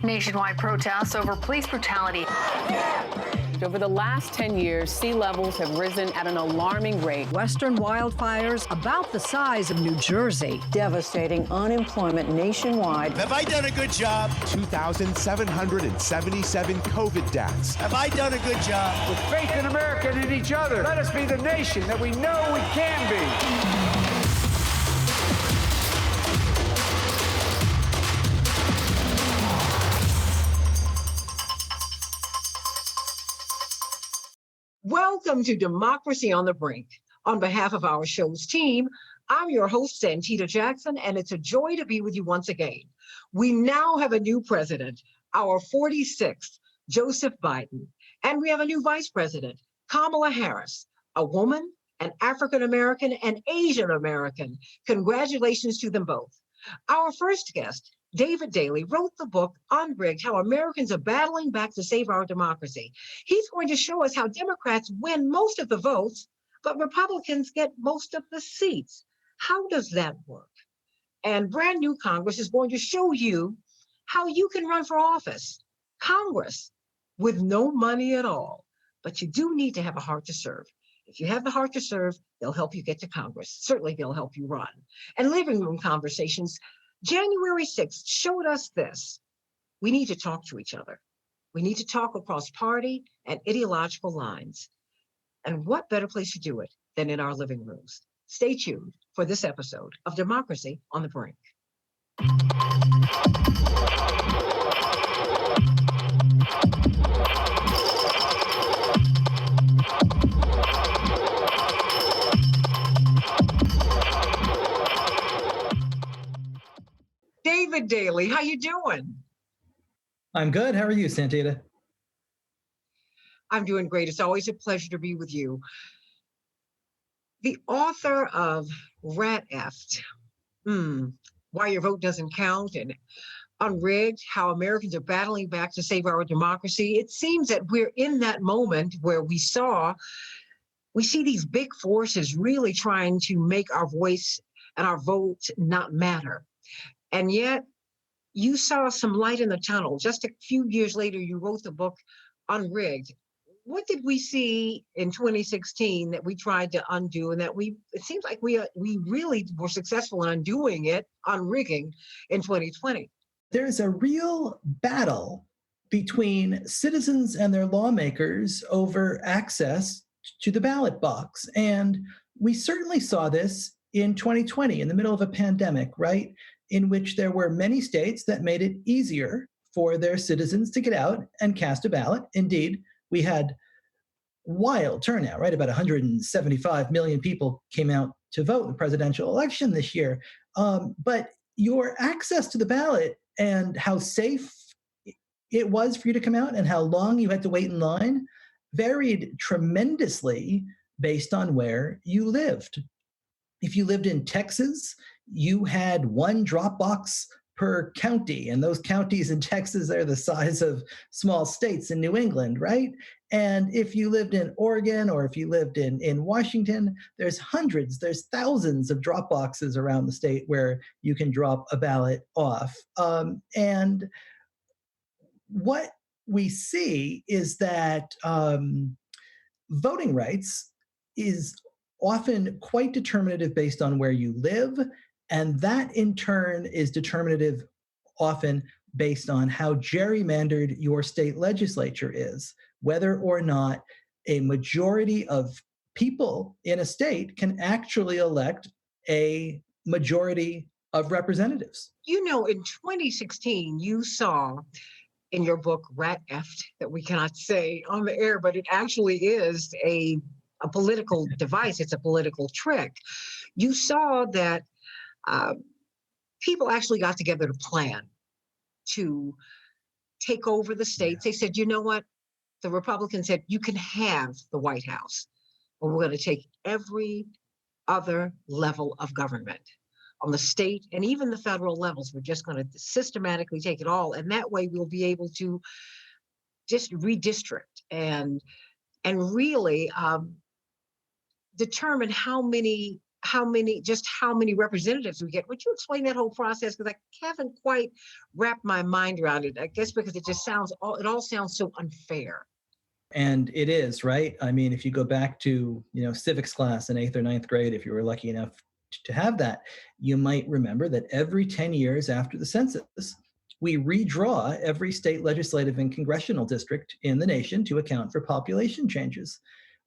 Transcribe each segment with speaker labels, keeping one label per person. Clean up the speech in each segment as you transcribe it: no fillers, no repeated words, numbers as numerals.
Speaker 1: Nationwide protests over police brutality.
Speaker 2: Over the last 10 years, sea levels have risen at an alarming rate.
Speaker 3: Western wildfires about the size of New Jersey.
Speaker 4: Devastating unemployment nationwide.
Speaker 5: Have I done a good job?
Speaker 6: 2,777 COVID deaths.
Speaker 5: Have I done a good job?
Speaker 7: With faith in America and in each other, let us be the nation that we know we can be.
Speaker 8: Welcome to Democracy on the Brink. On behalf of our show's team, I'm your host, Santita Jackson, and it's a joy to be with you once again. We now have a new president, our 46th, Joseph Biden, and we have a new vice president, Kamala Harris, a woman, an African-American, and Asian American. Congratulations to them both. Our first guest, David Daley, wrote the book Unrigged: How Americans Are Battling Back to Save Our Democracy. He's going to show us how Democrats win most of the votes, but Republicans get most of the seats. How does that work? And Brand New Congress is going to show you how you can run for office, Congress, with no money at all. But you do need to have a heart to serve. If you have the heart to serve, they'll help you get to Congress. Certainly, they'll help you run. And living room conversations, January 6th showed us this. We need to talk to each other. We need to talk across party and ideological lines. And what better place to do it than in our living rooms? Stay tuned for this episode of Democracy on the Brink. David Daley, how you doing?
Speaker 9: I'm good. How are you, Santita?
Speaker 8: I'm doing great. It's always a pleasure to be with you. The author of Rat Effed, Why Your Vote Doesn't Count, and Unrigged: How Americans Are Battling Back to Save Our Democracy. It seems that we're in that moment where we see these big forces really trying to make our voice and our vote not matter. And yet you saw some light in the tunnel. Just a few years later, you wrote the book Unrigged. What did we see in 2016 that we tried to undo, and that it seems like we really were successful in undoing it, unrigging in 2020?
Speaker 9: There's a real battle between citizens and their lawmakers over access to the ballot box. And we certainly saw this in 2020, in the middle of a pandemic, right? In which there were many states that made it easier for their citizens to get out and cast a ballot. Indeed, we had wild turnout, right? About 175 million people came out to vote in the presidential election this year. But your access to the ballot and how safe it was for you to come out and how long you had to wait in line varied tremendously based on where you lived. If you lived in Texas, you had one drop box per county, and those counties in Texas are the size of small states in New England, right? And if you lived in Oregon or if you lived in Washington, there's thousands of drop boxes around the state where you can drop a ballot off. And what we see is that voting rights is often quite determinative based on where you live. And that in turn is determinative often based on how gerrymandered your state legislature is, whether or not a majority of people in a state can actually elect a majority of representatives.
Speaker 8: You know, in 2016, you saw in your book, Rat Effed, that we cannot say on the air, but it actually is a political device. It's a political trick. You saw that people actually got together to plan to take over the states. They said, you know what? The Republicans said, you can have the White House, but we're going to take every other level of government on the state and even the federal levels. We're just going to systematically take it all. And that way we'll be able to just redistrict and really determine how many how many representatives we get. Would you explain that whole process? Because I haven't quite wrapped my mind around it. I guess because it all sounds so unfair.
Speaker 9: And it is, right? I mean, if you go back to, civics class in 8th or 9th grade, if you were lucky enough to have that, you might remember that every 10 years after the census, we redraw every state legislative and congressional district in the nation to account for population changes.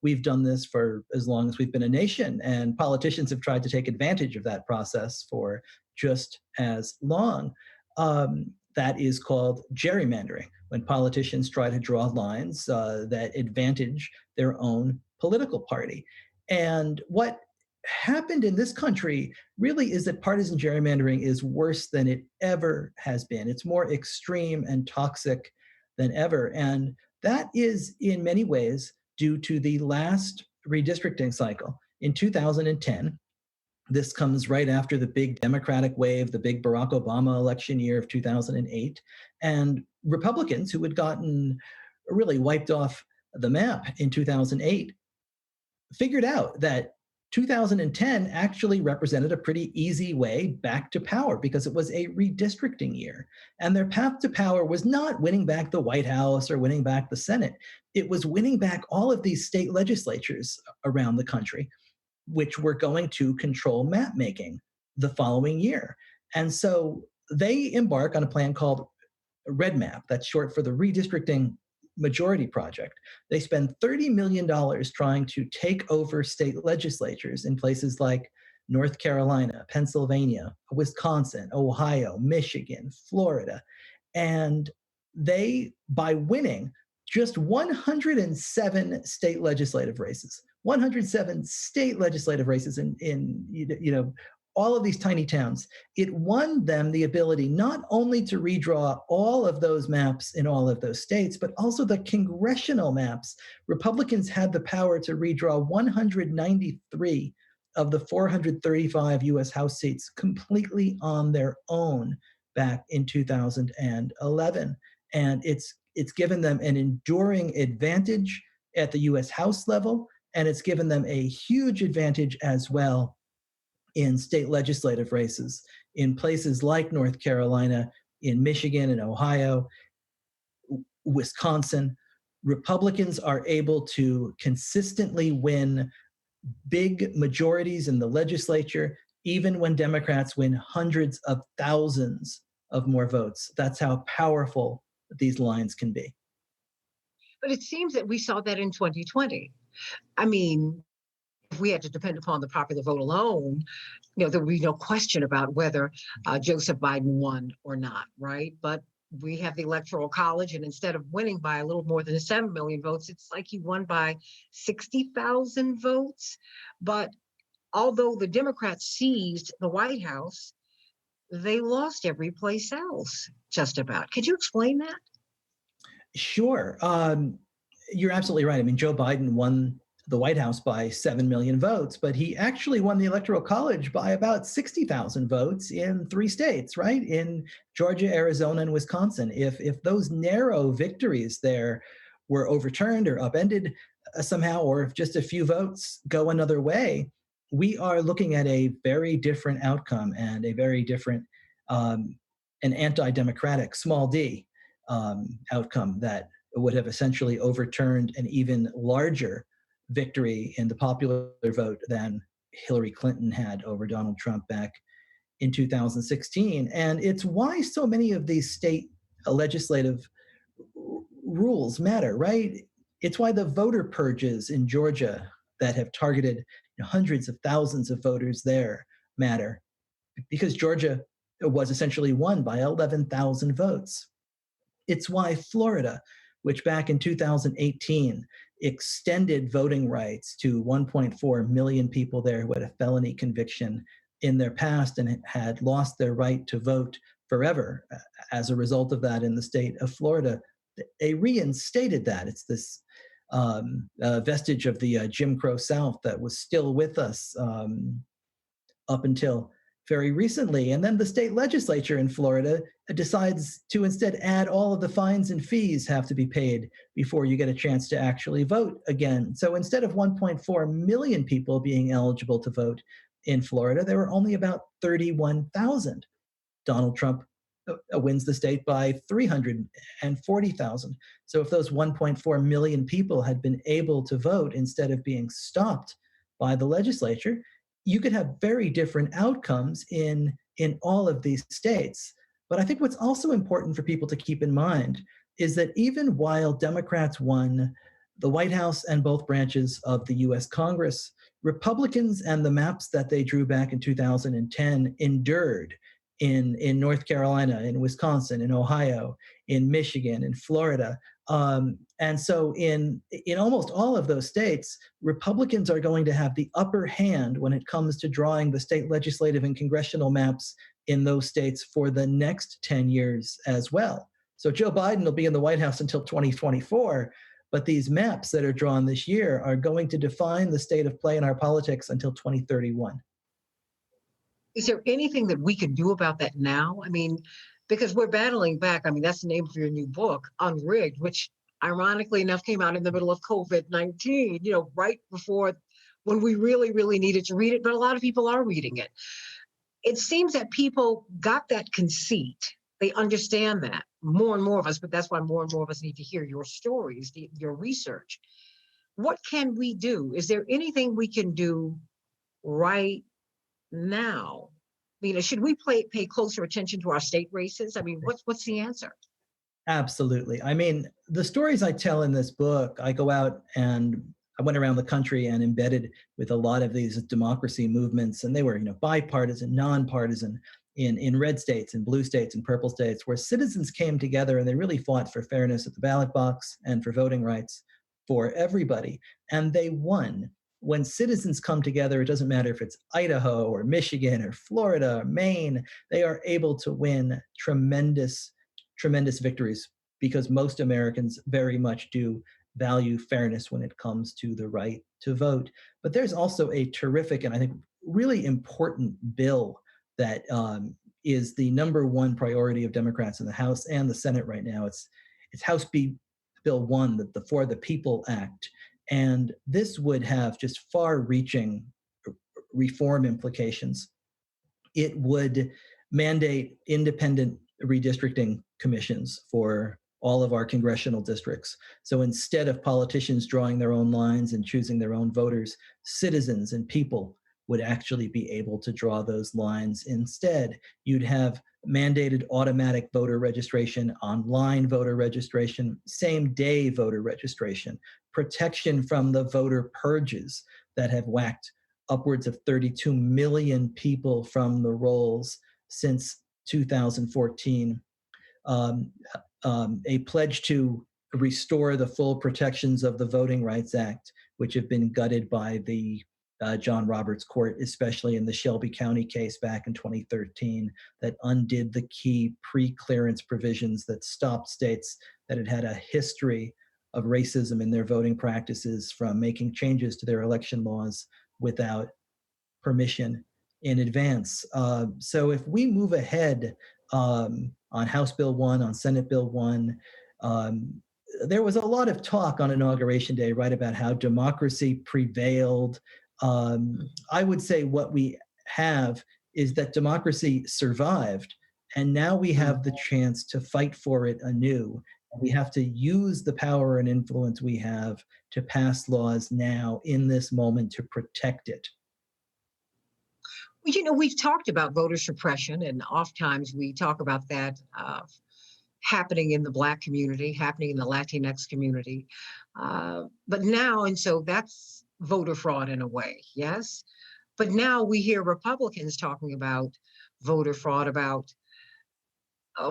Speaker 9: We've done this for as long as we've been a nation, and politicians have tried to take advantage of that process for just as long. That is called gerrymandering, when politicians try to draw lines that advantage their own political party. And what happened in this country really is that partisan gerrymandering is worse than it ever has been. It's more extreme and toxic than ever. And that is in many ways due to the last redistricting cycle in 2010. This comes right after the big Democratic wave, the big Barack Obama election year of 2008. And Republicans, who had gotten really wiped off the map in 2008, figured out that 2010 actually represented a pretty easy way back to power because it was a redistricting year. And their path to power was not winning back the White House or winning back the Senate. It was winning back all of these state legislatures around the country, which were going to control map making the following year. And so they embark on a plan called Red Map. That's short for the Redistricting Majority Project. They spend $30 million trying to take over state legislatures in places like North Carolina, Pennsylvania, Wisconsin, Ohio, Michigan, Florida. And they, by winning just 107 state legislative races, 107 state legislative races in all of these tiny towns, it won them the ability not only to redraw all of those maps in all of those states, but also the congressional maps. Republicans had the power to redraw 193 of the 435 U.S. House seats completely on their own back in 2011. And it's given them an enduring advantage at the U.S. House level, and it's given them a huge advantage as well in state legislative races in places like North Carolina, in Michigan and Ohio, Wisconsin. Republicans are able to consistently win big majorities in the legislature, even when Democrats win hundreds of thousands of more votes. That's how powerful these lines can be.
Speaker 8: But it seems that we saw that in 2020. I mean, if we had to depend upon the popular vote alone, there would be no question about whether Joseph Biden won or not, right? But we have the Electoral College, and instead of winning by a little more than 7 million votes, it's like he won by 60,000 votes. But although the Democrats seized the White House, they lost every place else, just about. Could you explain that?
Speaker 9: Sure. You're absolutely right. I mean, Joe Biden won the White House by 7 million votes, but he actually won the Electoral College by about 60,000 votes in 3 states, right? In Georgia, Arizona, and Wisconsin. If those narrow victories there were overturned or upended somehow, or if just a few votes go another way, we are looking at a very different outcome and a very different, an anti-democratic, small d, outcome that would have essentially overturned an even larger victory in the popular vote than Hillary Clinton had over Donald Trump back in 2016. And it's why so many of these state legislative rules matter, right? It's why the voter purges in Georgia that have targeted hundreds of thousands of voters there matter, because Georgia was essentially won by 11,000 votes. It's why Florida, which back in 2018 extended voting rights to 1.4 million people there who had a felony conviction in their past and had lost their right to vote forever as a result of that in the state of Florida, they reinstated that. It's this vestige of the Jim Crow South that was still with us up until very recently. And then the state legislature in Florida decides to instead add all of the fines and fees have to be paid before you get a chance to actually vote again. So instead of 1.4 million people being eligible to vote in Florida, there were only about 31,000. Donald Trump wins the state by 340,000. So if those 1.4 million people had been able to vote instead of being stopped by the legislature, you could have very different outcomes in all of these states. But I think what's also important for people to keep in mind is that even while Democrats won the White House and both branches of the US Congress, Republicans and the maps that they drew back in 2010 endured in North Carolina, in Wisconsin, in Ohio, in Michigan, in Florida. And so in almost all of those states, Republicans are going to have the upper hand when it comes to drawing the state legislative and congressional maps in those states for the next 10 years as well. So Joe Biden will be in the White House until 2024, but these maps that are drawn this year are going to define the state of play in our politics until 2031.
Speaker 8: Is there anything that we can do about that now? I mean, because we're battling back. I mean, that's the name of your new book, Unrigged, which ironically enough came out in the middle of COVID-19, right before when we really, really needed to read it. But a lot of people are reading it. It seems that people got that conceit. They understand that, more and more of us, but that's why more and more of us need to hear your stories, your research. What can we do? Is there anything we can do right now? I mean, should we pay closer attention to our state races? I mean, what's the answer?
Speaker 9: Absolutely. I mean, the stories I tell in this book, I go out and I went around the country and embedded with a lot of these democracy movements, and they were, bipartisan, nonpartisan, in red states and blue states and purple states, where citizens came together and they really fought for fairness at the ballot box and for voting rights for everybody. And they won. When citizens come together, it doesn't matter if it's Idaho or Michigan or Florida or Maine, they are able to win tremendous, tremendous victories because most Americans very much do value fairness when it comes to the right to vote. But there's also a terrific and I think really important bill that is the number one priority of Democrats in the House and the Senate right now. It's House Bill 1, the For the People Act. And this would have just far-reaching reform implications. It would mandate independent redistricting commissions for all of our congressional districts. So instead of politicians drawing their own lines and choosing their own voters, citizens and people would actually be able to draw those lines. Instead, you'd have mandated automatic voter registration, online voter registration, same-day voter registration, protection from the voter purges that have whacked upwards of 32 million people from the rolls since 2014, a pledge to restore the full protections of the Voting Rights Act, which have been gutted by the John Roberts Court, especially in the Shelby County case back in 2013, that undid the key pre-clearance provisions that stopped states that had a history of racism in their voting practices from making changes to their election laws without permission in advance. So if we move ahead on House Bill 1, on Senate Bill 1, there was a lot of talk on Inauguration Day, right, about how democracy prevailed. I would say what we have is that democracy survived, and now we have the chance to fight for it anew. We have to use the power and influence we have to pass laws now in this moment to protect it.
Speaker 8: Well, we've talked about voter suppression, and oftentimes we talk about that happening in the Black community, happening in the Latinx community. But now, and so that's voter fraud in a way, yes? But now we hear Republicans talking about voter fraud, about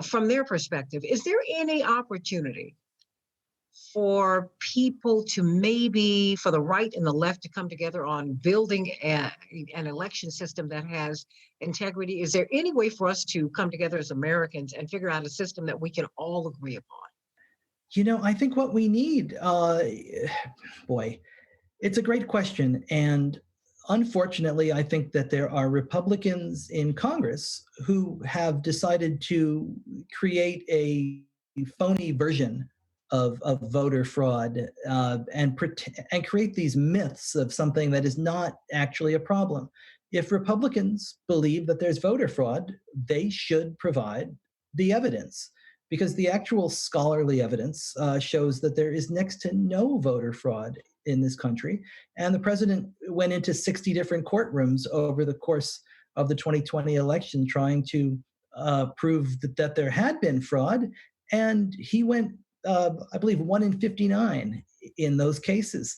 Speaker 8: from their perspective. Is there any opportunity for people to maybe, for the right and the left to come together on building an election system that has integrity? Is there any way for us to come together as Americans and figure out a system that we can all agree upon?
Speaker 9: I think what we need, it's a great question. And unfortunately, I think that there are Republicans in Congress who have decided to create a phony version of voter fraud and create these myths of something that is not actually a problem. if Republicans believe that there's voter fraud, they should provide the evidence, because the actual scholarly evidence shows that there is next to no voter fraud in this country. And the president went into 60 different courtrooms over the course of the 2020 election trying to prove that there had been fraud. And he went, I believe, 1 in 59 in those cases.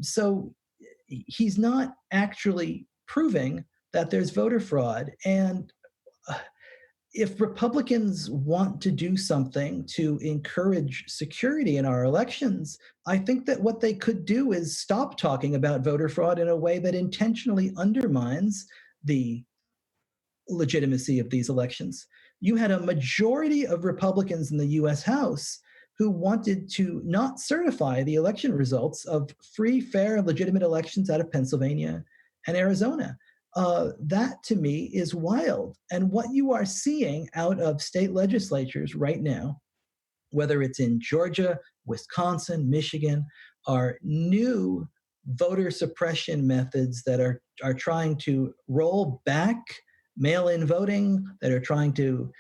Speaker 9: So he's not actually proving that there's voter fraud. And if Republicans want to do something to encourage security in our elections, I think that what they could do is stop talking about voter fraud in a way that intentionally undermines the legitimacy of these elections. You had a majority of Republicans in the US House who wanted to not certify the election results of free, fair, and legitimate elections out of Pennsylvania and Arizona. That to me is wild. And what you are seeing out of state legislatures right now, whether it's in Georgia, Wisconsin, Michigan, are new voter suppression methods that are trying to roll back mail-in voting, that are trying to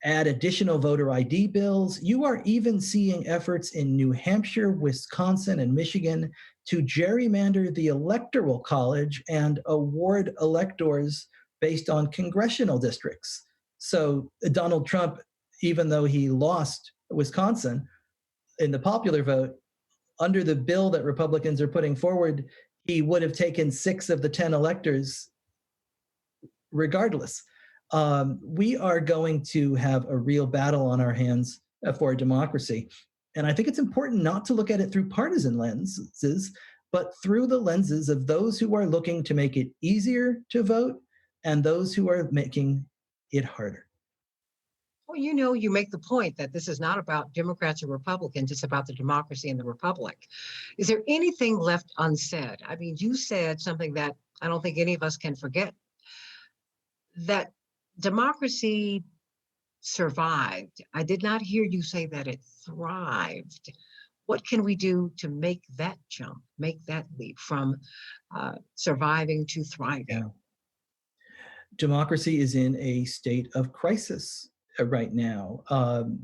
Speaker 9: add additional voter ID bills. You are even seeing efforts in New Hampshire, Wisconsin, and Michigan to gerrymander the Electoral College and award electors based on congressional districts. So Donald Trump, even though he lost Wisconsin in the popular vote, under the bill that Republicans are putting forward, he would have taken 6 of the 10 electors regardless. We are going to have a real battle on our hands for democracy. And I think it's important not to look at it through partisan lenses, but through the lenses of those who are looking to make it easier to vote and those who are making it harder.
Speaker 8: Well, you know, you make the point that this is not about Democrats or Republicans, it's about the democracy and the republic. Is there anything left unsaid? I mean, you said something that I don't think any of us can forget, that democracy survived. I did not hear you say that it thrived. What can we do to make that jump, make that leap from surviving to thriving?
Speaker 9: Yeah. Democracy is in a state of crisis right now.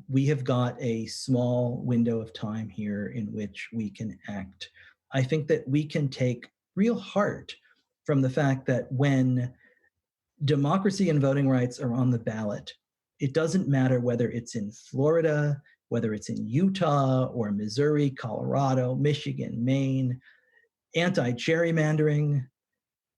Speaker 9: We have got a small window of time here in which we can act. I think that we can take real heart from the fact that when democracy and voting rights are on the ballot, it doesn't matter whether it's in Florida, whether it's in Utah or Missouri, Colorado, Michigan, Maine, anti-gerrymandering,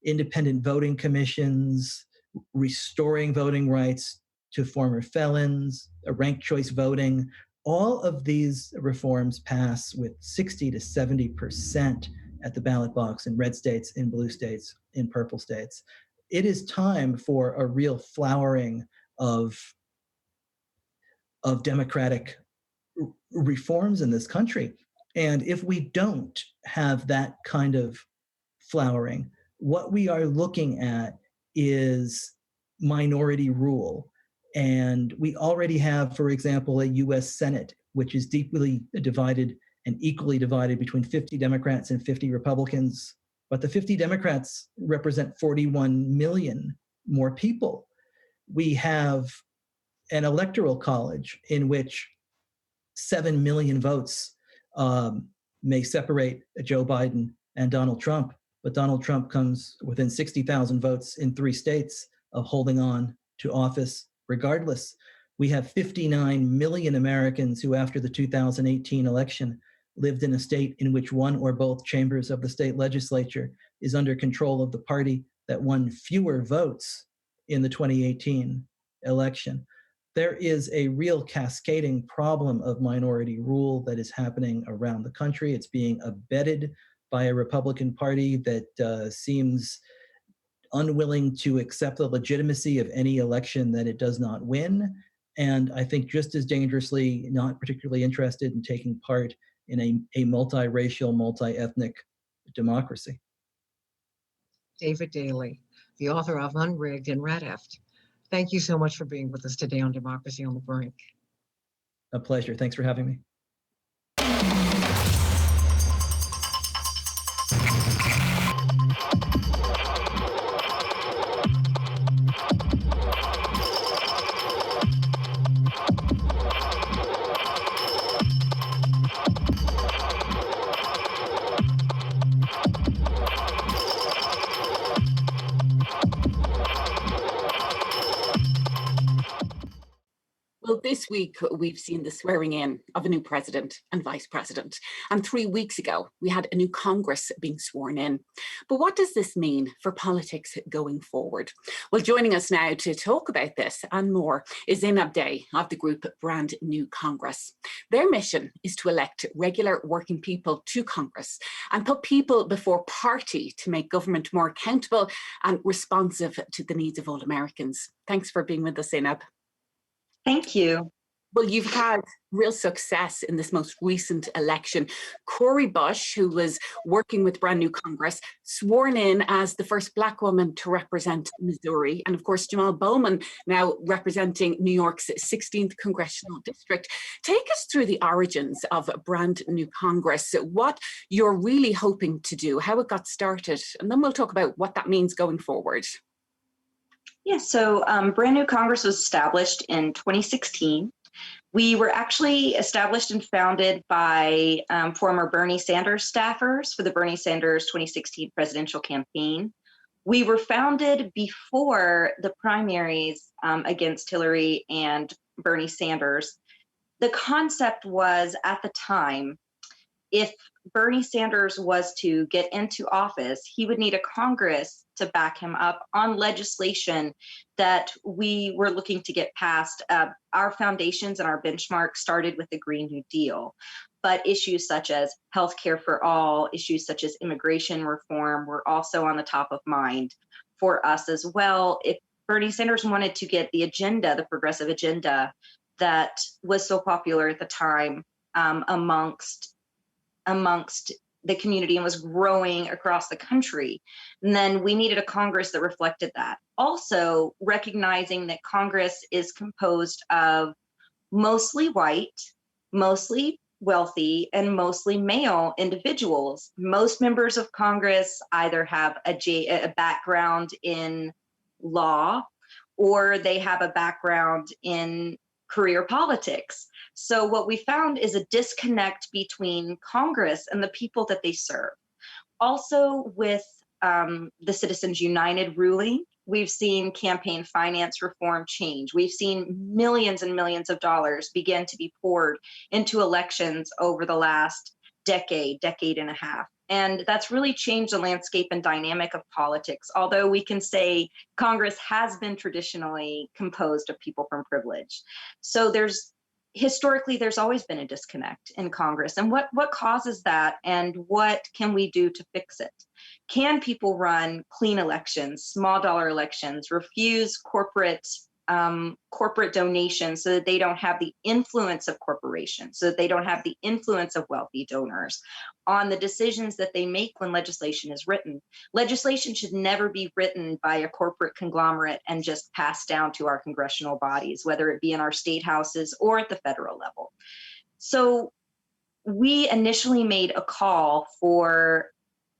Speaker 9: independent voting commissions, restoring voting rights to former felons, ranked choice voting. All of these reforms pass with 60 to 70% at the ballot box in red states, in blue states, in purple states. It is time for a real flowering of democratic reforms in this country. And if we don't have that kind of flowering, what we are looking at is minority rule. And we already have, for example, a US Senate, which is deeply divided and equally divided between 50 Democrats and 50 Republicans. But the 50 Democrats represent 41 million more people. We have an electoral college in which 7 million votes may separate Joe Biden and Donald Trump, but Donald Trump comes within 60,000 votes in 3 states of holding on to office regardless. We have 59 million Americans who, after the 2018 election, lived in a state in which one or both chambers of the state legislature is under control of the party that won fewer votes in the 2018 election. There is a real cascading problem of minority rule that is happening around the country. It's being abetted by a Republican Party that seems unwilling to accept the legitimacy of any election that it does not win. And I think just as dangerously, not particularly interested in taking part in a multiracial, multi-ethnic democracy.
Speaker 8: David Daley, the author of Unrigged and Red Eft. Thank you so much for being with us today on Democracy on the Brink.
Speaker 9: A pleasure. Thanks for having me.
Speaker 6: This week, we've seen the swearing in of a new president and vice president. And 3 weeks ago, we had a new Congress being sworn in. But what does this mean for politics going forward? Well, joining us now to talk about this and more is Zeynab of the group Brand New Congress. Their mission is to elect regular working people to Congress and put people before party to make government more accountable and responsive to the needs of all Americans. Thanks for being with us, Zeynab.
Speaker 10: Thank you.
Speaker 6: Well, you've had real success in this most recent election. Cori Bush, who was working with Brand New Congress, sworn in as the first Black woman to represent Missouri. And of course, Jamal Bowman, now representing New York's 16th Congressional District. Take us through the origins of Brand New Congress, what you're really hoping to do, how it got started, and then we'll talk about what that means going forward.
Speaker 10: Yeah, so Brand New Congress was established in 2016. We were actually established and founded by former Bernie Sanders staffers for the Bernie Sanders 2016 presidential campaign. We were founded before the primaries against Hillary and Bernie Sanders. The concept was, at the time, if Bernie Sanders was to get into office, he would need a Congress to back him up on legislation that we were looking to get passed. Our foundations and our benchmark started with the Green New Deal, but issues such as healthcare for all, issues such as immigration reform were also on the top of mind for us as well. If Bernie Sanders wanted to get the agenda, the progressive agenda that was so popular at the time amongst the community and was growing across the country, and then we needed a Congress that reflected that. Also, recognizing that Congress is composed of mostly white, mostly wealthy, and mostly male individuals. Most members of Congress either have a background in law or they have a background in career politics. So what we found is a disconnect between Congress and the people that they serve. Also, with the Citizens United ruling, we've seen campaign finance reform change. We've seen millions and millions of dollars begin to be poured into elections over the last decade and a half. And that's really changed the landscape and dynamic of politics, although we can say Congress has been traditionally composed of people from privilege. So historically, there's always been a disconnect in Congress. And what causes that, and what can we do to fix it? Can people run clean elections, small dollar elections, refuse corporate donations so that they don't have the influence of corporations, so that they don't have the influence of wealthy donors on the decisions that they make when legislation is written? Legislation should never be written by a corporate conglomerate and just passed down to our congressional bodies, whether it be in our state houses or at the federal level. So we initially made a call for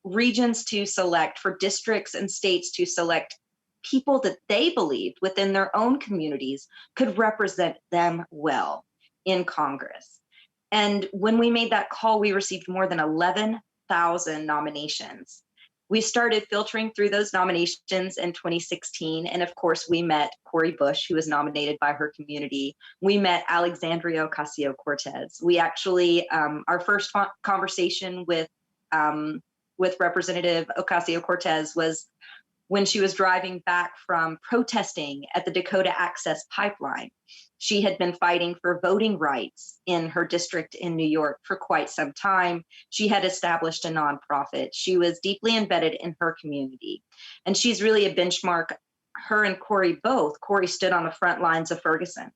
Speaker 10: regions to select, for districts and states to select people that they believed within their own communities could represent them well in Congress. And when we made that call, we received more than 11,000 nominations. We started filtering through those nominations in 2016. And of course, we met Cori Bush, who was nominated by her community. We met Alexandria Ocasio-Cortez. We actually, our first conversation with Representative Ocasio-Cortez was when she was driving back from protesting at the Dakota Access Pipeline. She had been fighting for voting rights in her district in New York for quite some time. She had established a nonprofit. She was deeply embedded in her community. And she's really a benchmark. Her and Cori both. Cori stood on the front lines of Ferguson.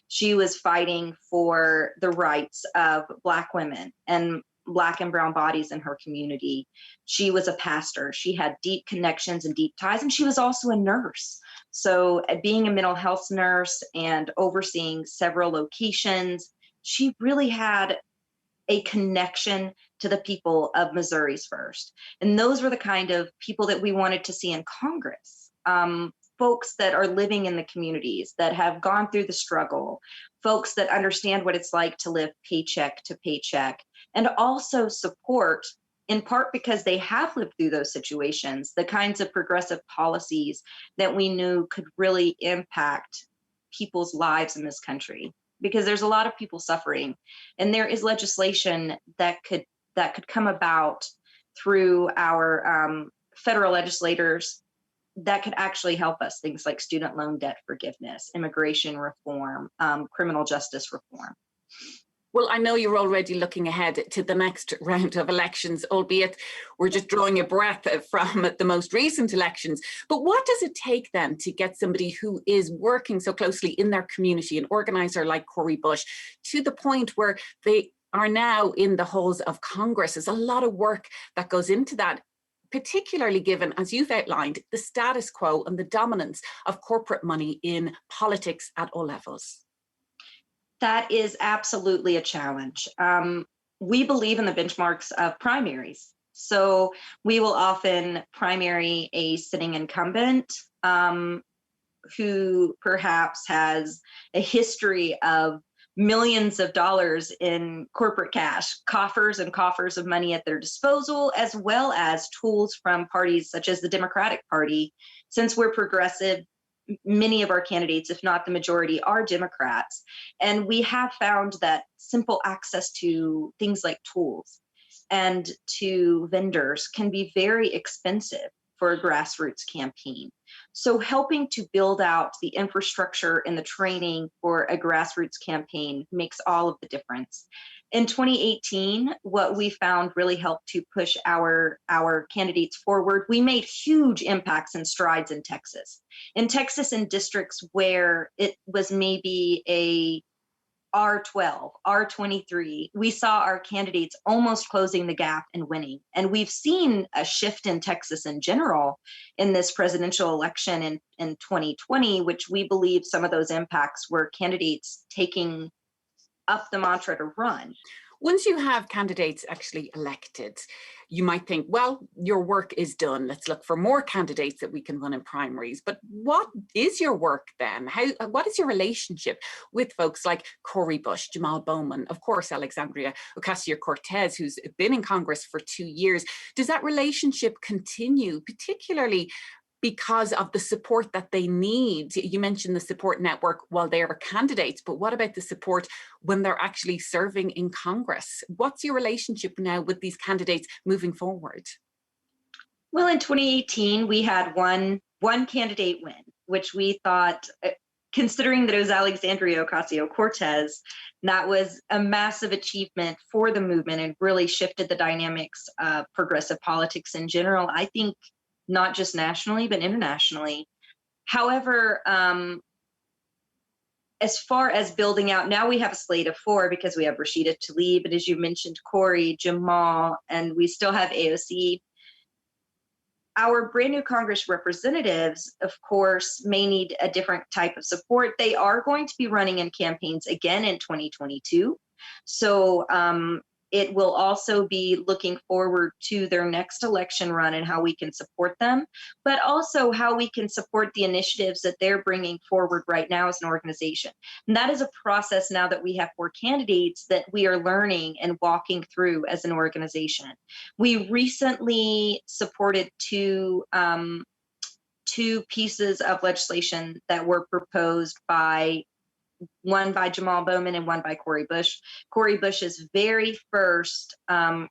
Speaker 10: She was fighting for the rights of Black women and Black and brown bodies in her community. She was a pastor. She had deep connections and deep ties, and she was also a nurse. So being a mental health nurse and overseeing several locations, she really had a connection to the people of Missouri's first. And those were the kind of people that we wanted to see in Congress. Folks that are living in the communities, that have gone through the struggle, folks that understand what it's like to live paycheck to paycheck, and also support, in part because they have lived through those situations, the kinds of progressive policies that we knew could really impact people's lives in this country. because there's a lot of people suffering, and there is legislation that could come about through our federal legislators that could actually help us. Things like student loan debt forgiveness, immigration reform, criminal justice reform.
Speaker 6: Well, I know you're already looking ahead to the next round of elections, albeit we're just drawing a breath from the most recent elections. But what does it take then to get somebody who is working so closely in their community, an organizer like Cori Bush, to the point where they are now in the halls of Congress? There's a lot of work that goes into that, particularly given, as you've outlined, the status quo and the dominance of corporate money in politics at all levels.
Speaker 10: That is absolutely a challenge. We believe in the benchmarks of primaries. So we will often primary a sitting incumbent who perhaps has a history of millions of dollars in corporate cash, coffers and coffers of money at their disposal, as well as tools from parties such as the Democratic Party. Since we're progressive, many of our candidates, if not the majority, are Democrats. And we have found that simple access to things like tools and to vendors can be very expensive for a grassroots campaign. So helping to build out the infrastructure and the training for a grassroots campaign makes all of the difference. In 2018, what we found really helped to push our candidates forward. We made huge impacts and strides in Texas. In districts where it was maybe a R12, R23, we saw our candidates almost closing the gap and winning. And we've seen a shift in Texas in general in this presidential election in 2020, which we believe some of those impacts were candidates taking up the mantra to run.
Speaker 6: Once you have candidates actually elected, you might think, well, your work is done. Let's look for more candidates that we can run in primaries. But what is your work then? What is your relationship with folks like Cori Bush, Jamal Bowman, of course, Alexandria Ocasio-Cortez, who's been in Congress for 2 years? Does that relationship continue, particularly because of the support that they need? You mentioned the support network while they are candidates, but what about the support when they're actually serving in Congress? What's your relationship now with these candidates moving forward?
Speaker 10: Well, in 2018, we had one candidate win, which we thought, considering that it was Alexandria Ocasio-Cortez, that was a massive achievement for the movement and really shifted the dynamics of progressive politics in general. I think not just nationally, but internationally. However, as far as building out, now we have a slate of 4 because we have Rashida Tlaib, but as you mentioned, Cori, Jamal, and we still have AOC. Our brand new Congress representatives, of course, may need a different type of support. They are going to be running in campaigns again in 2022. So it will also be looking forward to their next election run and how we can support them, but also how we can support the initiatives that they're bringing forward right now as an organization. And that is a process now that we have 4 candidates that we are learning and walking through as an organization. We recently supported two pieces of legislation that were proposed one by Jamal Bowman and one by Cori Bush. Cori Bush's very first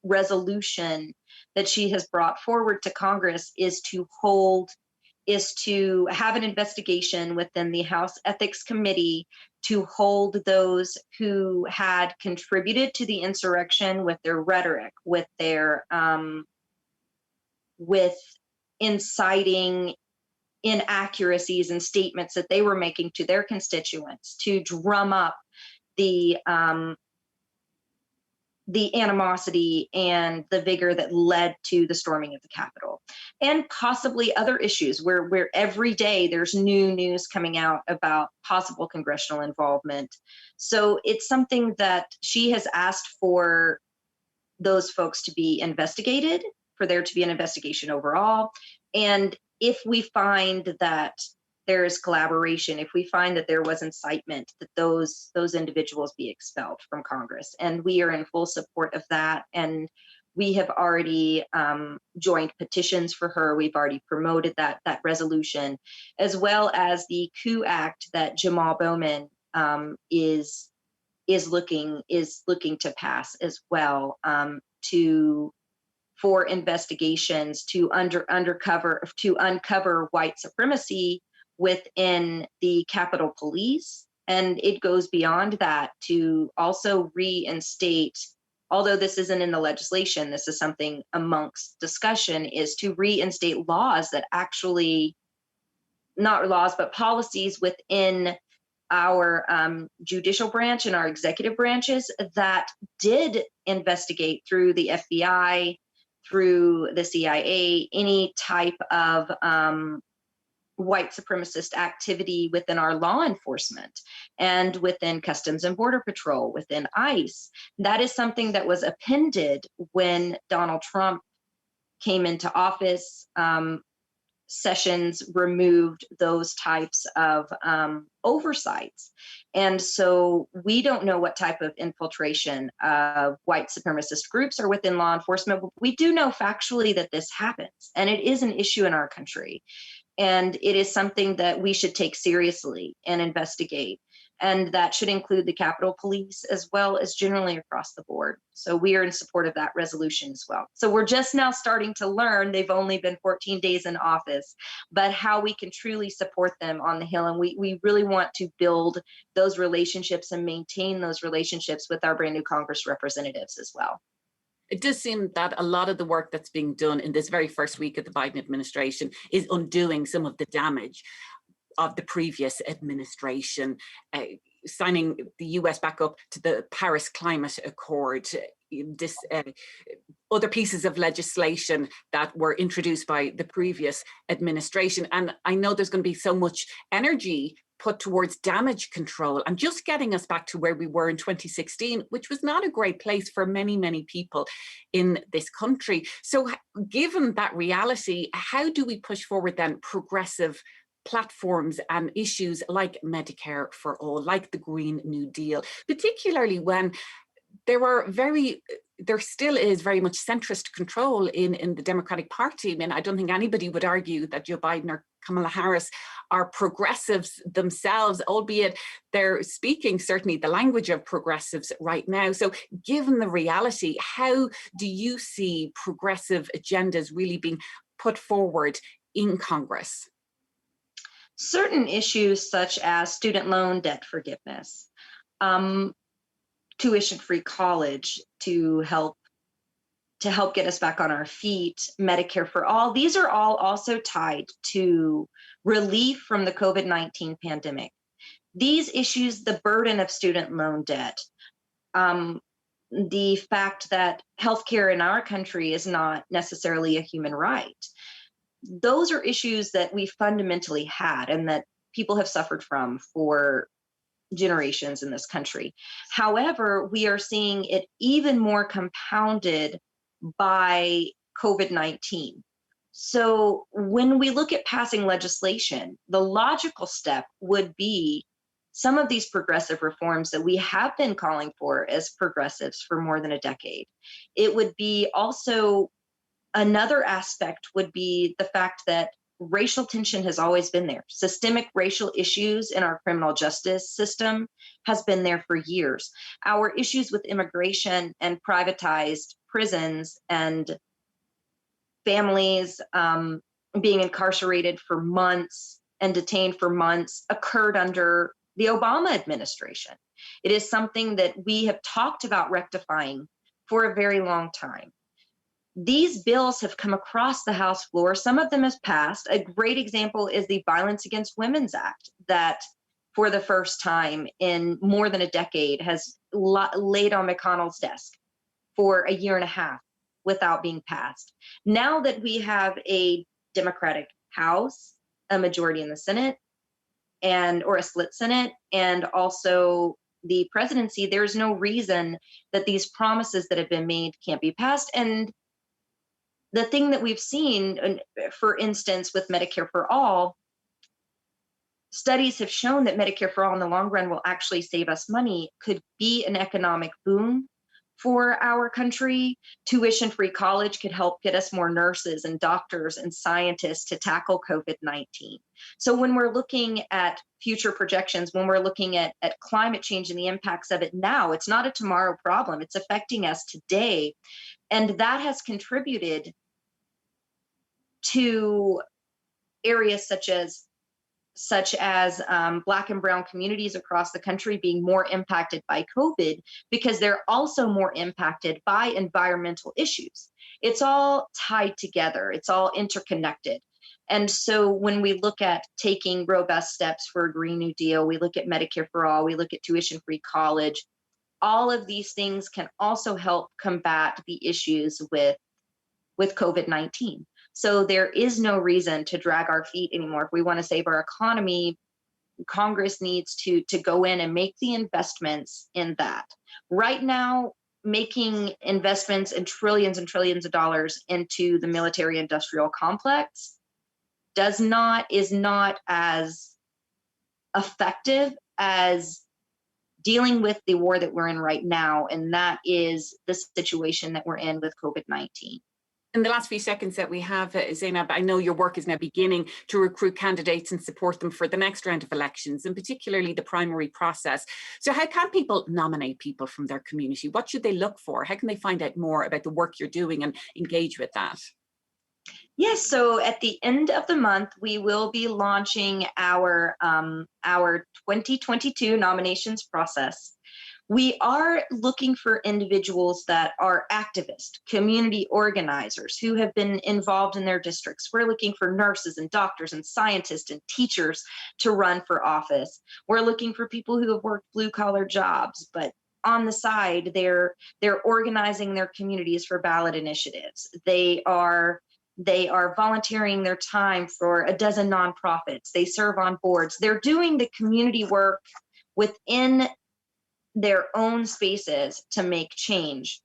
Speaker 10: resolution that she has brought forward to Congress is to have an investigation within the House Ethics Committee to hold those who had contributed to the insurrection with their rhetoric, with their with inciting inaccuracies and statements that they were making to their constituents to drum up the animosity and the vigor that led to the storming of the Capitol, and possibly other issues where every day there's new news coming out about possible congressional involvement. So it's something that she has asked for those folks to be investigated, for there to be an investigation overall. And if we find that there is collaboration, if we find that there was incitement, that those individuals be expelled from Congress. And we are in full support of that. And we have already joined petitions for her. We've already promoted that resolution, as well as the coup act that Jamal Bowman is is looking to pass as well, for investigations to uncover white supremacy within the Capitol Police. And it goes beyond that to also reinstate, although this isn't in the legislation, this is something amongst discussion, is to reinstate laws that actually, not laws, but policies within our judicial branch and our executive branches that did investigate through the FBI, through the CIA, any type of white supremacist activity within our law enforcement and within Customs and Border Patrol, within ICE. That is something that was appended when Donald Trump came into office. Sessions removed those types of oversights. And so we don't know what type of infiltration of white supremacist groups are within law enforcement. We do know factually that this happens, and it is an issue in our country. And it is something that we should take seriously and investigate. And that should include the Capitol Police as well as generally across the board. So we are in support of that resolution as well. So we're just now starting to learn, they've only been 14 days in office, but how we can truly support them on the Hill. And we really want to build those relationships and maintain those relationships with our brand new Congress representatives as well.
Speaker 6: It does seem that a lot of the work that's being done in this very first week of the Biden administration is undoing some of the damage of the previous administration, signing the US back up to the Paris Climate Accord, other pieces of legislation that were introduced by the previous administration. And I know there's going to be so much energy put towards damage control and just getting us back to where we were in 2016, which was not a great place for many, many people in this country. So given that reality, how do we push forward then progressive platforms and issues like Medicare for All, like the Green New Deal, particularly when there still is very much centrist control in the Democratic Party. I mean, I don't think anybody would argue that Joe Biden or Kamala Harris are progressives themselves, albeit they're speaking certainly the language of progressives right now. So given the reality, how do you see progressive agendas really being put forward in Congress?
Speaker 10: Certain issues such as student loan debt forgiveness, tuition-free college to help get us back on our feet, Medicare for All, these are all also tied to relief from the COVID-19 pandemic. These issues, the burden of student loan debt, the fact that healthcare in our country is not necessarily a human right, those are issues that we fundamentally had and that people have suffered from for generations in this country. However, we are seeing it even more compounded by COVID-19. So when we look at passing legislation, the logical step would be some of these progressive reforms that we have been calling for as progressives for more than a decade. It would be also, another aspect would be the fact that racial tension has always been there. Systemic racial issues in our criminal justice system has been there for years. Our issues with immigration and privatized prisons and families being incarcerated for months and detained for months occurred under the Obama administration. It is something that we have talked about rectifying for a very long time. These bills have come across the House floor. Some of them have passed. A great example is the Violence Against Women's Act that for the first time in more than a decade has laid on McConnell's desk for a year and a half without being passed. Now that we have a Democratic House, a majority in the Senate, or a split Senate, and also the presidency, there's no reason that these promises that have been made can't be passed. And the thing that we've seen, for instance, with Medicare for All, studies have shown that Medicare for All in the long run will actually save us money, could be an economic boon for our country. Tuition-free college could help get us more nurses and doctors and scientists to tackle COVID-19. So when we're looking at future projections, when we're looking at climate change and the impacts of it now, it's not a tomorrow problem, it's affecting us today. And that has contributed to areas such as Black and Brown communities across the country being more impacted by COVID, because they're also more impacted by environmental issues. It's all tied together, it's all interconnected. And so when we look at taking robust steps for a Green New Deal, we look at Medicare for All, we look at tuition-free college, all of these things can also help combat the issues with COVID-19. So there is no reason to drag our feet anymore. If we want to save our economy, Congress needs to go in and make the investments in that. Right now, making investments in trillions and trillions of dollars into the military industrial complex is not as effective as dealing with the war that we're in right now, and that is the situation that we're in with COVID-19.
Speaker 6: In the last few seconds that we have, Zeynab, I know your work is now beginning to recruit candidates and support them for the next round of elections, and particularly the primary process. So how can people nominate people from their community? What should they look for? How can they find out more about the work you're doing and engage with that?
Speaker 10: Yes, so at the end of the month, we will be launching our 2022 nominations process. We are looking for individuals that are activists, community organizers who have been involved in their districts. We're looking for nurses and doctors and scientists and teachers to run for office. We're looking for people who have worked blue-collar jobs, but on the side, they're organizing their communities for ballot initiatives. They are volunteering their time for a dozen nonprofits. They serve on boards. They're doing the community work within their own spaces to make change.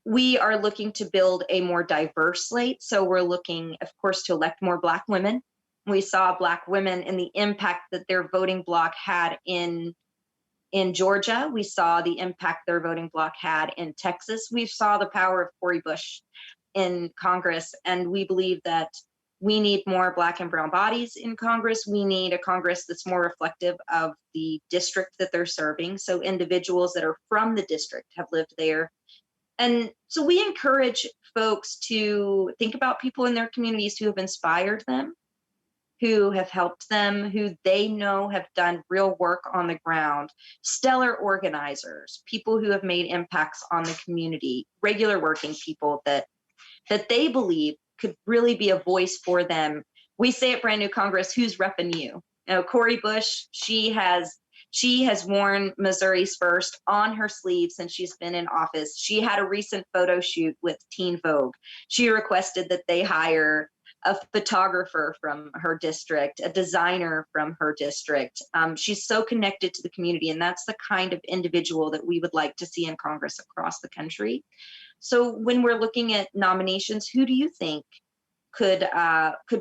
Speaker 10: We are looking to build a more diverse slate. So we're looking, of course, to elect more Black women. We saw Black women and the impact that their voting bloc had in Georgia. We saw the impact their voting bloc had in Texas. We saw the power of Cori Bush in Congress, and we believe that we need more Black and Brown bodies in Congress. We need a Congress that's more reflective of the district that they're serving. So individuals that are from the district have lived there. And so we encourage folks to think about people in their communities who have inspired them, who have helped them, who they know have done real work on the ground, stellar organizers, people who have made impacts on the community, regular working people that they believe could really be a voice for them. We say at Brand New Congress, who's repping you? You know, Cori Bush, she has worn Missouri's First on her sleeve since she's been in office. She had a recent photo shoot with Teen Vogue. She requested that they hire a photographer from her district, a designer from her district. She's so connected to the community, and that's the kind of individual that we would like to see in Congress across the country. So when we're looking at nominations, who do you think could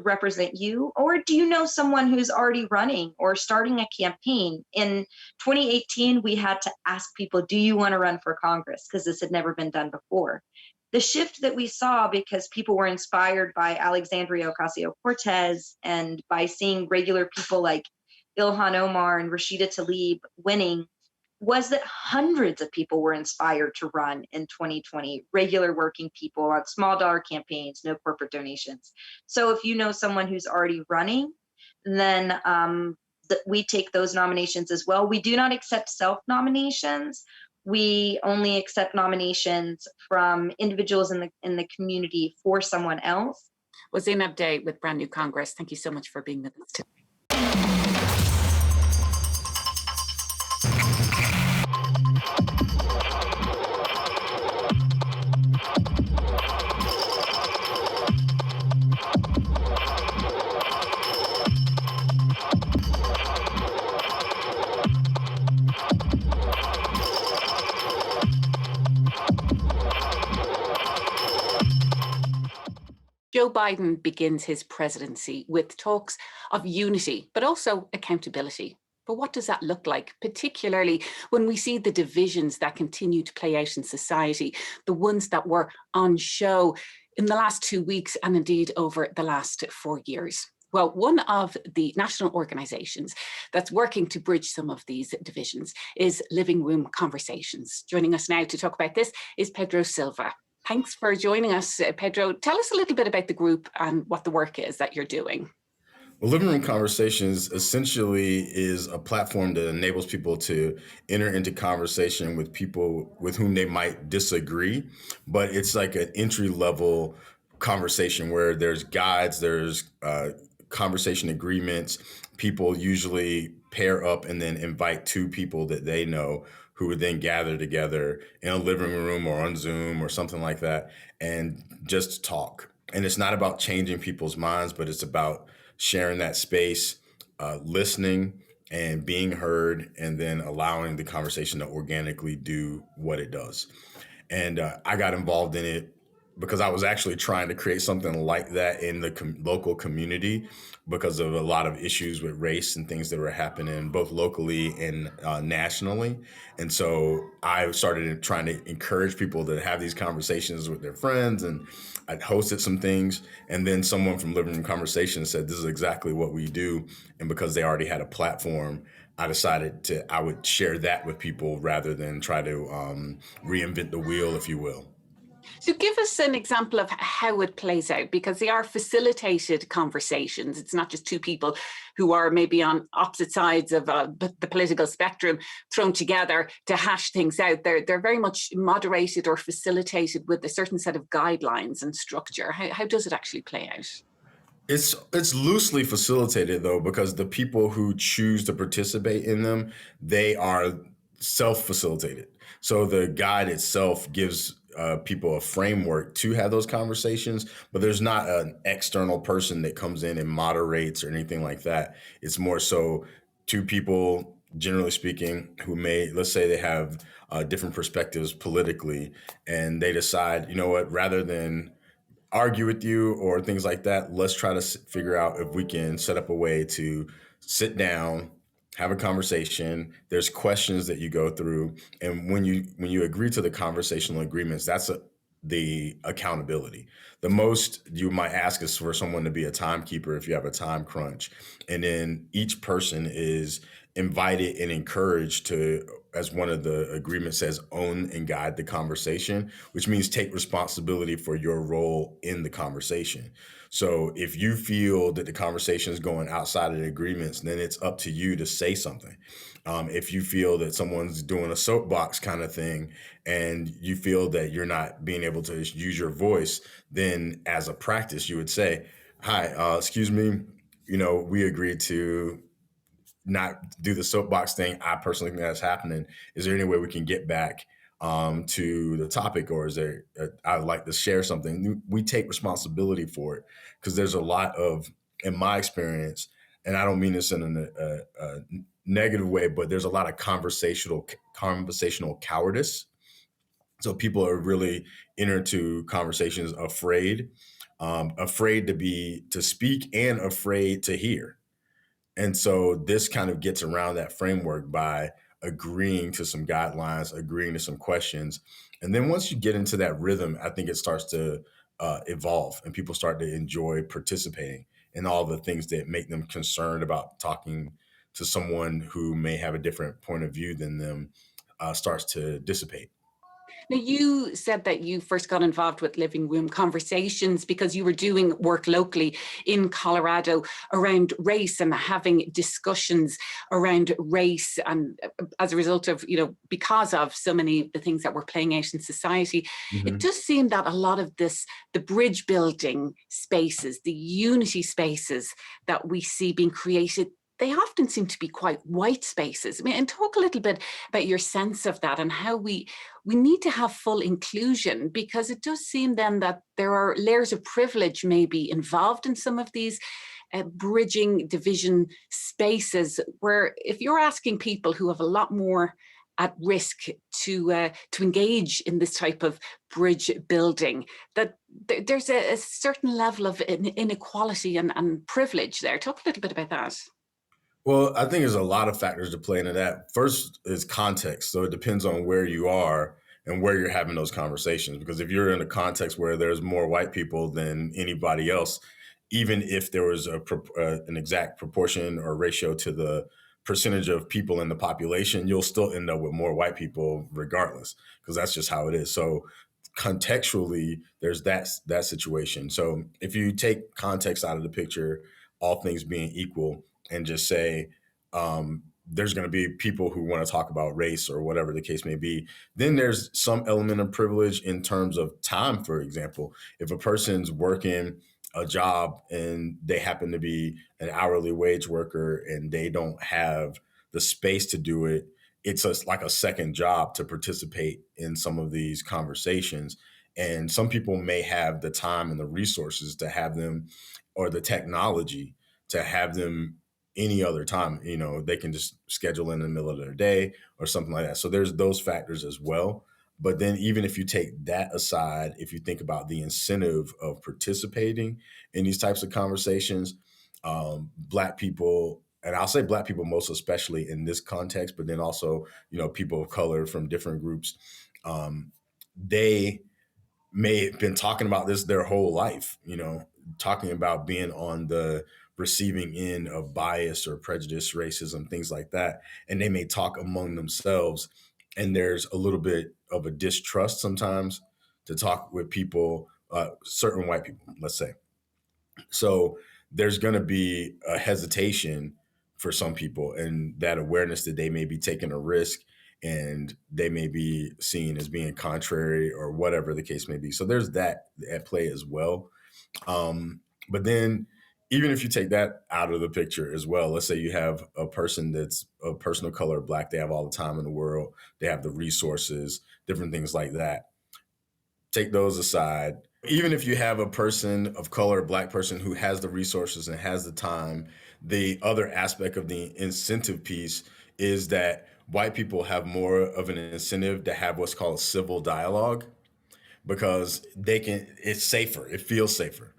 Speaker 10: represent you? Or do you know someone who's already running or starting a campaign? In 2018, we had to ask people, do you want to run for Congress? Because this had never been done before. The shift that we saw, because people were inspired by Alexandria Ocasio-Cortez and by seeing regular people like Ilhan Omar and Rashida Tlaib winning, was that hundreds of people were inspired to run in 2020, regular working people on small dollar campaigns, no corporate donations. So if you know someone who's already running, then we take those nominations as well. We do not accept self-nominations. We only accept nominations from individuals in the community for someone else.
Speaker 6: Well, Zeynab Day with Brand New Congress, thank you so much for being with us today. Joe Biden begins his presidency with talks of unity, but also accountability. But what does that look like, particularly when we see the divisions that continue to play out in society, the ones that were on show in the last 2 weeks and indeed over the last 4 years? Well, one of the national organisations that's working to bridge some of these divisions is Living Room Conversations. Joining us now to talk about this is Pedro Silva. Thanks for joining us, Pedro. Tell us a little bit about the group and what the work is that you're doing.
Speaker 11: Well, Living Room Conversations essentially is a platform that enables people to enter into conversation with people with whom they might disagree, but it's like an entry-level conversation where there's guides, there's conversation agreements. People usually pair up and then invite two people that they know who would then gather together in a living room or on Zoom or something like that and just talk. And it's not about changing people's minds, but it's about sharing that space, listening and being heard, and then allowing the conversation to organically do what it does. And I got involved in it because I was actually trying to create something like that in the local community because of a lot of issues with race and things that were happening both locally and nationally. And so I started trying to encourage people to have these conversations with their friends, and I hosted some things. And then someone from Living Room Conversations said, this is exactly what we do. And because they already had a platform, I decided I would share that with people rather than try to reinvent the wheel, if you will.
Speaker 6: So give us an example of how it plays out, because they are facilitated conversations. It's not just two people who are maybe on opposite sides of the political spectrum thrown together to hash things out. They're very much moderated or facilitated with a certain set of guidelines and structure. How does it actually play out?
Speaker 11: It's loosely facilitated, though, because the people who choose to participate in them, they are self-facilitated. So the guide itself gives people a framework to have those conversations, but there's not an external person that comes in and moderates or anything like that. It's more so two people, generally speaking, who let's say they have different perspectives politically, and they decide, you know what, rather than argue with you or things like that, let's try to figure out if we can set up a way to sit down, have a conversation. There's questions that you go through. And when you agree to the conversational agreements, that's the accountability. The most you might ask is for someone to be a timekeeper if you have a time crunch. And then each person is invited and encouraged to, as one of the agreements says, own and guide the conversation, which means take responsibility for your role in the conversation. So if you feel that the conversation is going outside of the agreements, then it's up to you to say something. If you feel that someone's doing a soapbox kind of thing and you feel that you're not being able to use your voice, then as a practice, you would say, hi, excuse me, we agreed to not do the soapbox thing. I personally think that's happening. Is there any way we can get back to the topic, or is there, I'd like to share something. We take responsibility for it because there's a lot of, in my experience, and I don't mean this in a negative way, but there's a lot of conversational cowardice. So people are really into conversations afraid to speak and afraid to hear. And so this kind of gets around that framework by agreeing to some guidelines, agreeing to some questions. And then once you get into that rhythm, I think it starts to evolve and people start to enjoy participating in all the things that make them concerned about talking to someone who may have a different point of view than them starts to dissipate.
Speaker 6: Now, you said that you first got involved with Living Room Conversations because you were doing work locally in Colorado around race and having discussions around race. And as a result of, because of so many of the things that were playing out in society, it does seem that a lot of the bridge building spaces, the unity spaces that we see being created, they often seem to be quite white spaces. And talk a little bit about your sense of that and how we need to have full inclusion, because it does seem then that there are layers of privilege maybe involved in some of these bridging division spaces, where if you're asking people who have a lot more at risk to engage in this type of bridge building, that there's a certain level of inequality and privilege there. Talk a little bit about that.
Speaker 11: Well, I think there's a lot of factors to play into that. First is context. So it depends on where you are and where you're having those conversations. Because if you're in a context where there's more white people than anybody else, even if there was an exact proportion or ratio to the percentage of people in the population, you'll still end up with more white people regardless, because that's just how it is. So contextually, there's that situation. So if you take context out of the picture, all things being equal, and just say there's going to be people who want to talk about race or whatever the case may be, then there's some element of privilege in terms of time. For example, if a person's working a job and they happen to be an hourly wage worker and they don't have the space to do it, it's like a second job to participate in some of these conversations. And some people may have the time and the resources to have them, or the technology to have them any other time. They can just schedule in the middle of their day or something like that. So there's those factors as well. But then even if you take that aside, if you think about the incentive of participating in these types of conversations, Black people, and I'll say Black people most especially in this context, but then also, people of color from different groups, they may have been talking about this their whole life, talking about being on the receiving end of bias or prejudice, racism, things like that. And they may talk among themselves, and there's a little bit of a distrust sometimes to talk with people, certain white people, let's say. So there's going to be a hesitation for some people, and that awareness that they may be taking a risk and they may be seen as being contrary or whatever the case may be. So there's that at play as well. But then even if you take that out of the picture as well, let's say you have a person that's a person of color, Black, they have all the time in the world, they have the resources, different things like that. Take those aside. Even if you have a person of color, Black person who has the resources and has the time, the other aspect of the incentive piece is that white people have more of an incentive to have what's called civil dialogue, because it's safer, it feels safer.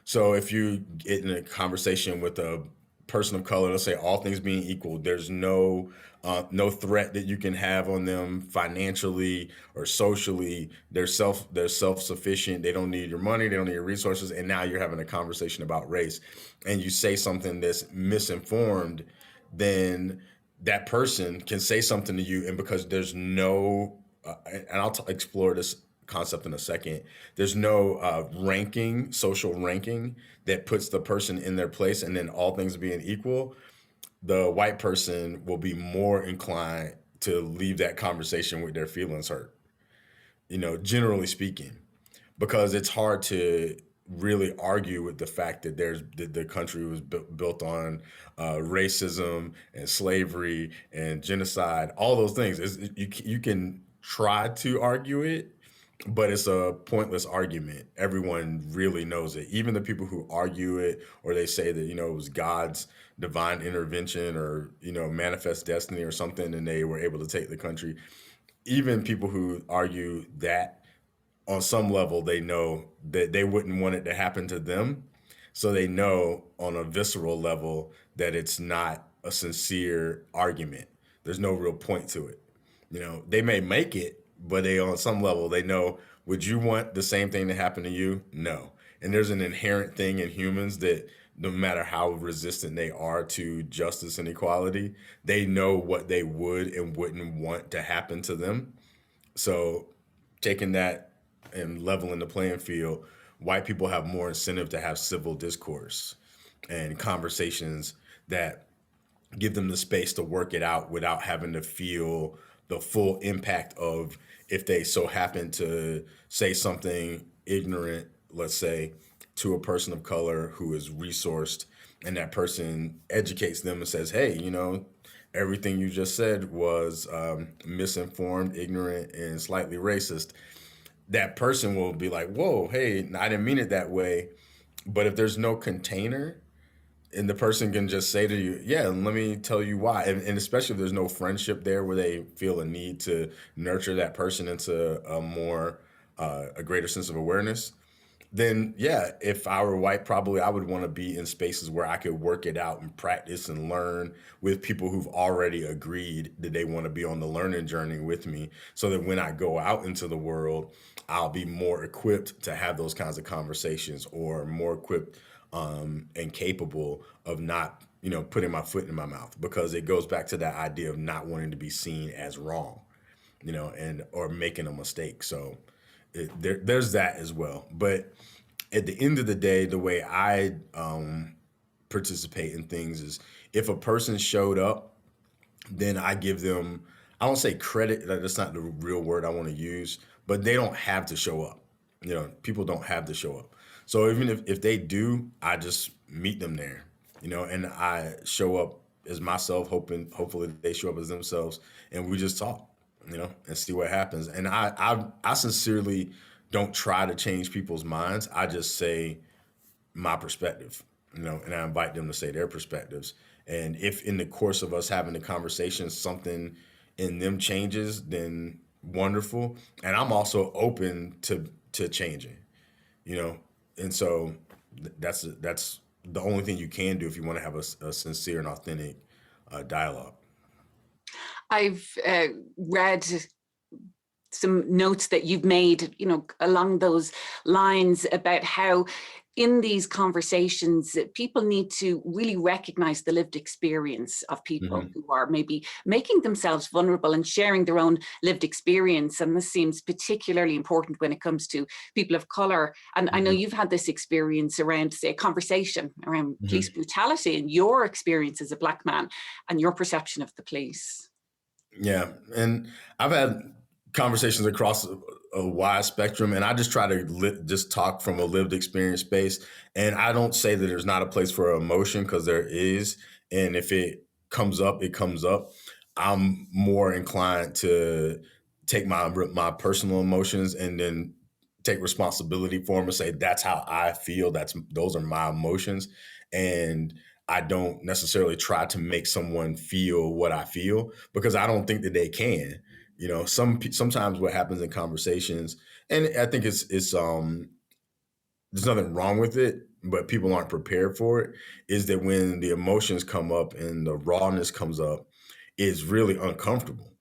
Speaker 11: So if you get in a conversation with a person of color, let's say all things being equal, there's no threat that you can have on them financially or socially. They're self-sufficient. They don't need your money. They don't need your resources. And now you're having a conversation about race, and you say something that's misinformed, then that person can say something to you. And because there's no, and I'll explore this concept in a second, there's no social ranking that puts the person in their place. And then all things being equal, the white person will be more inclined to leave that conversation with their feelings hurt, generally speaking, because it's hard to really argue with the fact that the country was built on racism and slavery and genocide, all those things. You can try to argue it, but it's a pointless argument. Everyone really knows it. Even the people who argue it, or they say that, it was God's divine intervention or, manifest destiny or something, and they were able to take the country. Even people who argue that, on some level, they know that they wouldn't want it to happen to them. So they know on a visceral level that it's not a sincere argument. There's no real point to it. They may make it, but on some level, they know, would you want the same thing to happen to you? No. And there's an inherent thing in humans that no matter how resistant they are to justice and equality, they know what they would and wouldn't want to happen to them. So taking that and leveling the playing field, white people have more incentive to have civil discourse and conversations that give them the space to work it out without having to feel the full impact of, if they so happen to say something ignorant, let's say, to a person of color who is resourced, and that person educates them and says, hey, everything you just said was misinformed, ignorant, and slightly racist. That person will be like, whoa, hey, I didn't mean it that way. But if there's no container, and the person can just say to you, yeah, let me tell you why. And especially if there's no friendship there where they feel a need to nurture that person into a greater sense of awareness, then yeah, if I were white, probably I would want to be in spaces where I could work it out and practice and learn with people who've already agreed that they want to be on the learning journey with me, so that when I go out into the world, I'll be more equipped to have those kinds of conversations, or more equipped and capable of not, putting my foot in my mouth, because it goes back to that idea of not wanting to be seen as wrong, and or making a mistake. So there's that as well. But at the end of the day, the way I participate in things is, if a person showed up, then I give them, I don't say credit, that's not the real word I want to use, but they don't have to show up. People don't have to show up. So even if they do, I just meet them there, and I show up as myself, hopefully they show up as themselves, and we just talk, and see what happens. And I sincerely don't try to change people's minds. I just say my perspective, and I invite them to say their perspectives. And if in the course of us having the conversation, something in them changes, then wonderful. And I'm also open to changing, and so that's the only thing you can do if you want to have a sincere and authentic dialogue.
Speaker 6: I've read some notes that you've made, along those lines, about how in these conversations, people need to really recognize the lived experience of people who are maybe making themselves vulnerable and sharing their own lived experience. And this seems particularly important when it comes to people of color. And I know you've had this experience around, say, a conversation around police brutality, and your experience as a Black man and your perception of the police.
Speaker 11: Yeah. And I've had conversations across a wide spectrum, and I just try to just talk from a lived experience space. And I don't say that there's not a place for emotion, because there is. And if it comes up, it comes up. I'm more inclined to take my personal emotions and then take responsibility for them and say, that's how I feel. Those are my emotions. And I don't necessarily try to make someone feel what I feel, because I don't think that they can. Sometimes what happens in conversations, and I think it's there's nothing wrong with it, but people aren't prepared for it, is that when the emotions come up and the rawness comes up, it's really uncomfortable,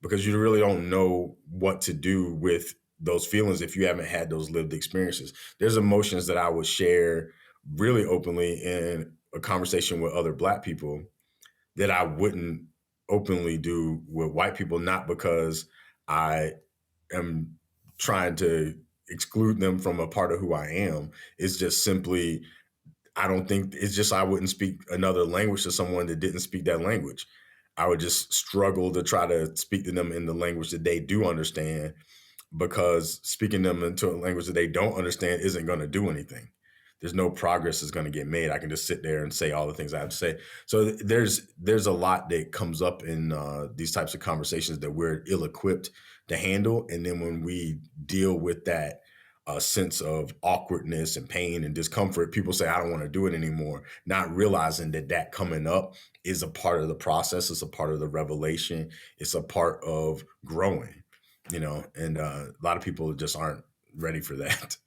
Speaker 11: because you really don't know what to do with those feelings if you haven't had those lived experiences. There's emotions that I would share really openly in a conversation with other Black people that I wouldn't openly do with white people, not because I am trying to exclude them from a part of who I am. It's just simply, I wouldn't speak another language to someone that didn't speak that language. I would just struggle to try to speak to them in the language that they do understand, because speaking them into a language that they don't understand isn't going to do anything. There's no progress that's going to get made. I can just sit there and say all the things I have to say. So there's a lot that comes up in these types of conversations that we're ill-equipped to handle. And then when we deal with that sense of awkwardness and pain and discomfort, people say, I don't want to do it anymore, not realizing that coming up is a part of the process. It's a part of the revelation. It's a part of growing, and a lot of people just aren't ready for that.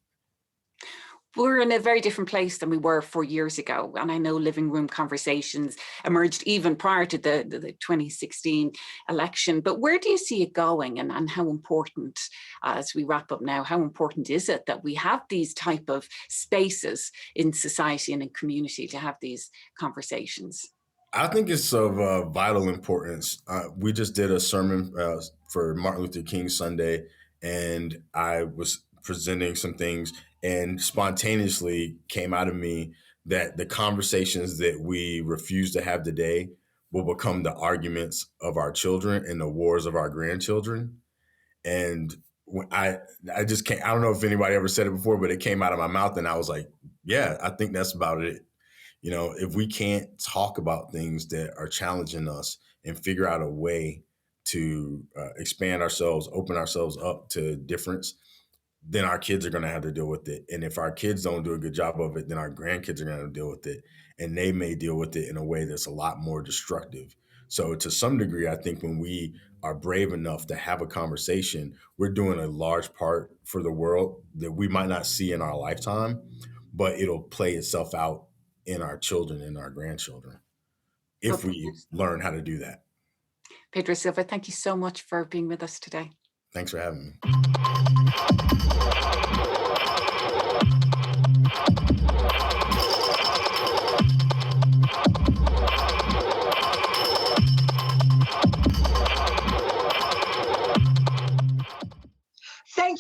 Speaker 6: We're in a very different place than we were 4 years ago. And I know living room conversations emerged even prior to the 2016 election. But where do you see it going, and how important, as we wrap up now, how important is it that we have these type of spaces in society and in community to have these conversations?
Speaker 11: I think it's of vital importance. We just did a sermon for Martin Luther King Sunday, and I was presenting some things, and spontaneously came out of me that the conversations that we refuse to have today will become the arguments of our children and the wars of our grandchildren. And I just can't, I don't know if anybody ever said it before, but it came out of my mouth, and I was like, yeah, I think that's about it. If we can't talk about things that are challenging us and figure out a way to expand ourselves, open ourselves up to difference, then our kids are going to have to deal with it. And if our kids don't do a good job of it, then our grandkids are going to deal with it. And they may deal with it in a way that's a lot more destructive. So to some degree, I think when we are brave enough to have a conversation, we're doing a large part for the world that we might not see in our lifetime, but it'll play itself out in our children and our grandchildren if we learn how to do that.
Speaker 6: Pedro Silva, thank you so much for being with us today.
Speaker 11: Thanks for having me.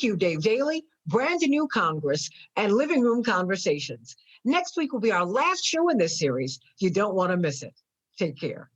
Speaker 8: Thank you, Dave Daley, Brand New Congress, and Living Room Conversations. Next week will be our last show in this series. You don't want to miss it. Take care.